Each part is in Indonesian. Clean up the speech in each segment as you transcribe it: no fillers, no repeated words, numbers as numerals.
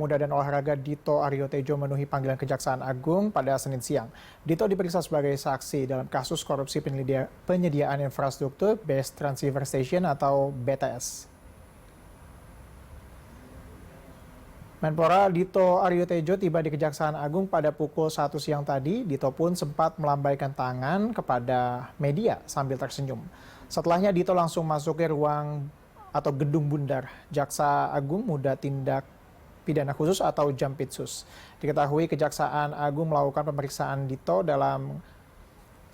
Pemuda dan Olahraga Dito Aryo Tejo memenuhi panggilan Kejaksaan Agung pada Senin siang. Dito diperiksa sebagai saksi dalam kasus korupsi penyediaan infrastruktur Base Transceiver Station atau BTS. Menpora Dito Aryo Tejo tiba di Kejaksaan Agung pada pukul 1 siang tadi. Dito pun sempat melambaikan tangan kepada media sambil tersenyum. Setelahnya Dito langsung masuk ke ruang atau gedung bundar Jaksa Agung Muda Tindak Pidana Khusus atau Jampitsus. Diketahui Kejaksaan Agung melakukan pemeriksaan Dito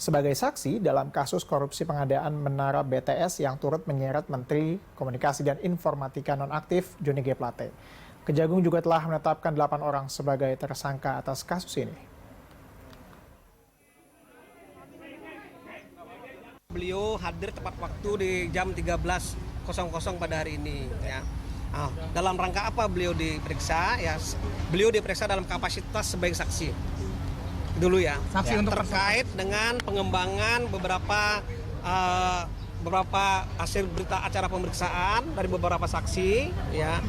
sebagai saksi dalam kasus korupsi pengadaan menara BTS yang turut menyeret Menteri Komunikasi dan Informatika nonaktif Johnny G. Plate. Kejagung juga telah menetapkan 8 orang sebagai tersangka atas kasus ini. Beliau hadir tepat waktu di jam 13.00 pada hari ini. Ya. Nah, dalam rangka apa beliau diperiksa? Ya, beliau diperiksa dalam kapasitas sebagai saksi. Dulu ya. Saksi untuk terkait dengan pengembangan beberapa hasil berita acara pemeriksaan dari beberapa saksi, ya.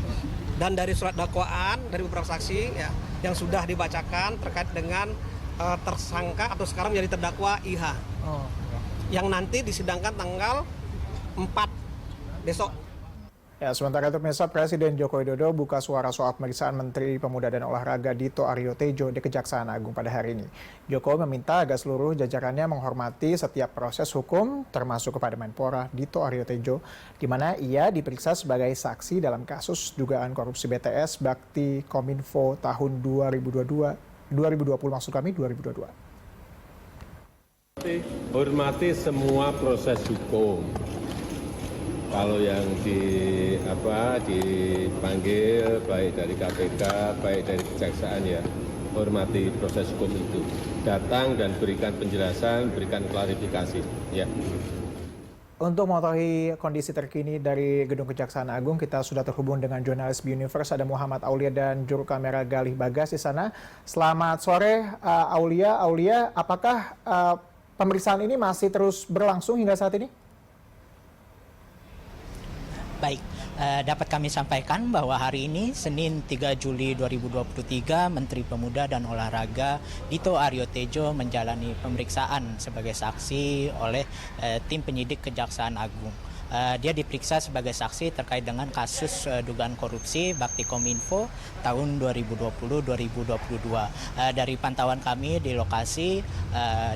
Dan dari surat dakwaan dari beberapa saksi ya, yang sudah dibacakan terkait dengan tersangka atau sekarang menjadi terdakwa IH. Yang nanti disidangkan tanggal 4 besok. Ya, sementara itu pemirsa, Presiden Joko Widodo buka suara soal pemeriksaan Menteri Pemuda dan Olahraga Dito Aryo Tejo di Kejaksaan Agung pada hari ini. Jokowi meminta agar seluruh jajarannya menghormati setiap proses hukum, termasuk kepada Menpora Dito Aryo Tejo, di mana ia diperiksa sebagai saksi dalam kasus dugaan korupsi BTS Bakti Kominfo tahun 2020 maksud kami 2022. Hormati semua proses hukum. Kalau yang dipanggil baik dari KPK, baik dari Kejaksaan ya, hormati proses hukum itu. Datang dan berikan penjelasan, berikan klarifikasi. Ya. Untuk mengetahui kondisi terkini dari Gedung Kejaksaan Agung, kita sudah terhubung dengan jurnalis B-Universe, ada Muhammad Aulia dan juru kamera Galih Bagas di sana. Selamat sore, Aulia. Aulia, apakah pemeriksaan ini masih terus berlangsung hingga saat ini? Baik, dapat kami sampaikan bahwa hari ini Senin 3 Juli 2023 Menteri Pemuda dan Olahraga Dito Aryo Tejo menjalani pemeriksaan sebagai saksi oleh tim penyidik Kejaksaan Agung. Dia diperiksa sebagai saksi terkait dengan kasus dugaan korupsi Bakti Kominfo tahun 2020-2022. Dari pantauan kami di lokasi,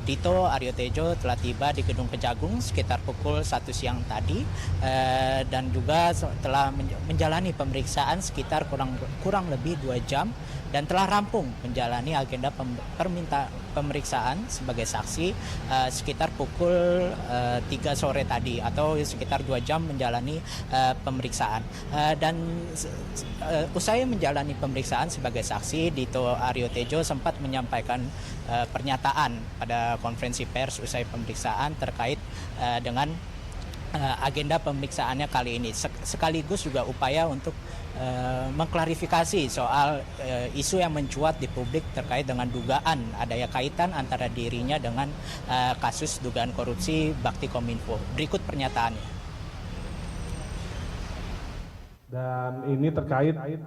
Dito Aryo Tejo telah tiba di Gedung Kejagung sekitar pukul 1 siang tadi dan juga telah menjalani pemeriksaan sekitar kurang lebih 2 jam dan telah rampung menjalani agenda pemeriksaan sebagai saksi sekitar pukul 3 sore tadi atau sekitar 2 jam menjalani pemeriksaan. Dan usai menjalani pemeriksaan sebagai saksi, Dito Aryo Tejo sempat menyampaikan pernyataan pada konferensi pers usai pemeriksaan terkait dengan agenda pemeriksaannya kali ini, sekaligus juga upaya untuk mengklarifikasi soal isu yang mencuat di publik terkait dengan dugaan adanya kaitan antara dirinya dengan kasus dugaan korupsi Bakti Kominfo. Berikut pernyataannya. Dan ini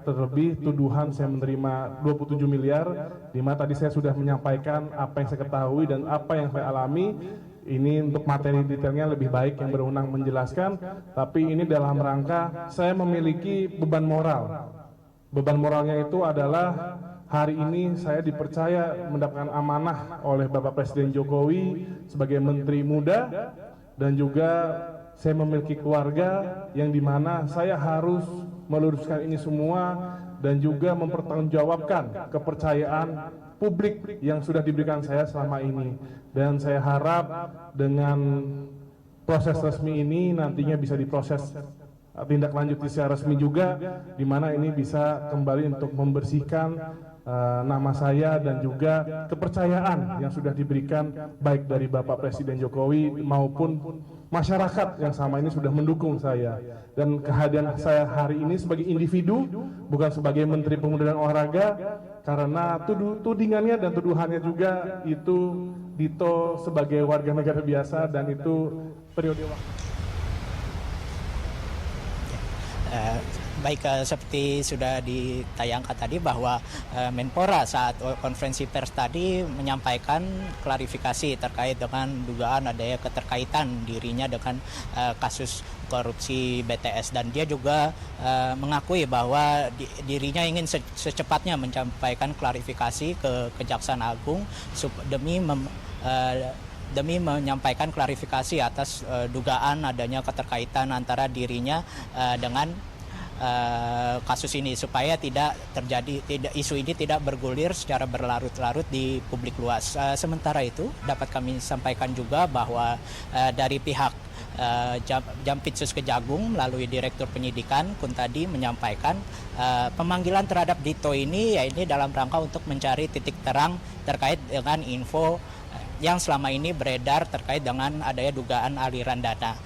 terlebih tuduhan saya menerima 27 miliar, di mana tadi saya sudah menyampaikan apa yang saya ketahui dan apa yang saya alami. Ini untuk materi detailnya lebih baik yang berwenang menjelaskan, tapi ini dalam rangka saya memiliki beban moral. Beban moralnya itu adalah hari ini saya dipercaya mendapatkan amanah oleh Bapak Presiden Jokowi sebagai Menteri Muda, dan juga saya memiliki keluarga yang dimana saya harus meluruskan ini semua dan juga mempertanggungjawabkan kepercayaan publik yang sudah diberikan saya selama ini. Dan saya harap dengan proses resmi ini nantinya bisa diproses tindak lanjut secara resmi juga, di mana ini bisa kembali untuk membersihkan nama saya dan juga kepercayaan yang sudah diberikan baik dari Bapak Presiden Jokowi maupun masyarakat yang selama ini sudah mendukung saya. Dan kehadiran saya hari ini sebagai individu, bukan sebagai Menteri Pemuda dan Olahraga, karena tudingannya dan tuduhannya juga itu Dito sebagai warga negara biasa, dan itu periode waktu. Baik, seperti sudah ditayangkan tadi bahwa Menpora saat konferensi pers tadi menyampaikan klarifikasi terkait dengan dugaan adanya keterkaitan dirinya dengan kasus korupsi BTS, dan dia juga mengakui bahwa dirinya ingin secepatnya menyampaikan klarifikasi ke Kejaksaan Agung demi menyampaikan klarifikasi atas dugaan adanya keterkaitan antara dirinya dengan kasus ini, supaya isu ini tidak bergulir secara berlarut-larut di publik luas. Sementara itu dapat kami sampaikan juga bahwa dari pihak Jampitsus Kejagung melalui Direktur Penyidikan Kuntadi menyampaikan pemanggilan terhadap Dito ini dalam rangka untuk mencari titik terang terkait dengan info yang selama ini beredar terkait dengan adanya dugaan aliran dana.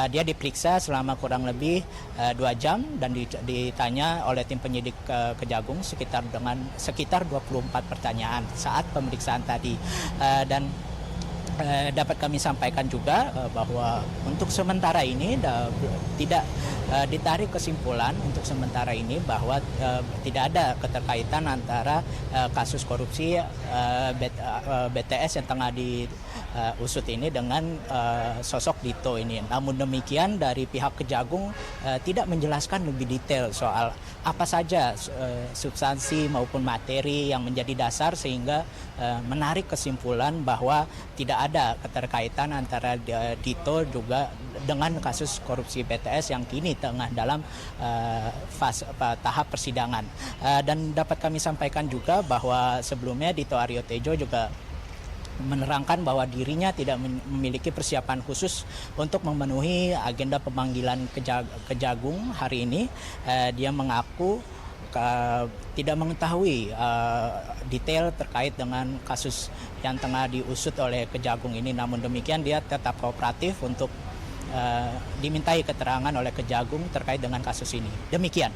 Dia diperiksa selama kurang lebih 2 jam dan ditanya oleh tim penyidik Kejagung sekitar 24 pertanyaan saat pemeriksaan tadi. Dan dapat kami sampaikan juga bahwa untuk sementara ini tidak ditarik kesimpulan untuk sementara ini bahwa tidak ada keterkaitan antara kasus korupsi BTS yang tengah diusut ini dengan sosok Dito ini. Namun demikian dari pihak Kejagung tidak menjelaskan lebih detail soal apa saja substansi maupun materi yang menjadi dasar sehingga menarik kesimpulan bahwa tidak ada keterkaitan antara Dito juga dengan kasus korupsi BTS yang kini tengah dalam tahap persidangan. Dan dapat kami sampaikan juga bahwa sebelumnya Dito Aryo Tejo juga menerangkan bahwa dirinya tidak memiliki persiapan khusus untuk memenuhi agenda pemanggilan Kejagung hari ini. Dia mengaku tidak mengetahui detail terkait dengan kasus yang tengah diusut oleh Kejagung ini. Namun demikian dia tetap kooperatif untuk dimintai keterangan oleh Kejagung terkait dengan kasus ini. Demikian.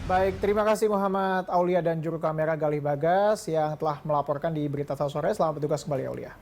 Baik, terima kasih Muhammad Aulia dan juru kamera Galih Bagas yang telah melaporkan di Berita Sore. Selamat bertugas kembali Aulia.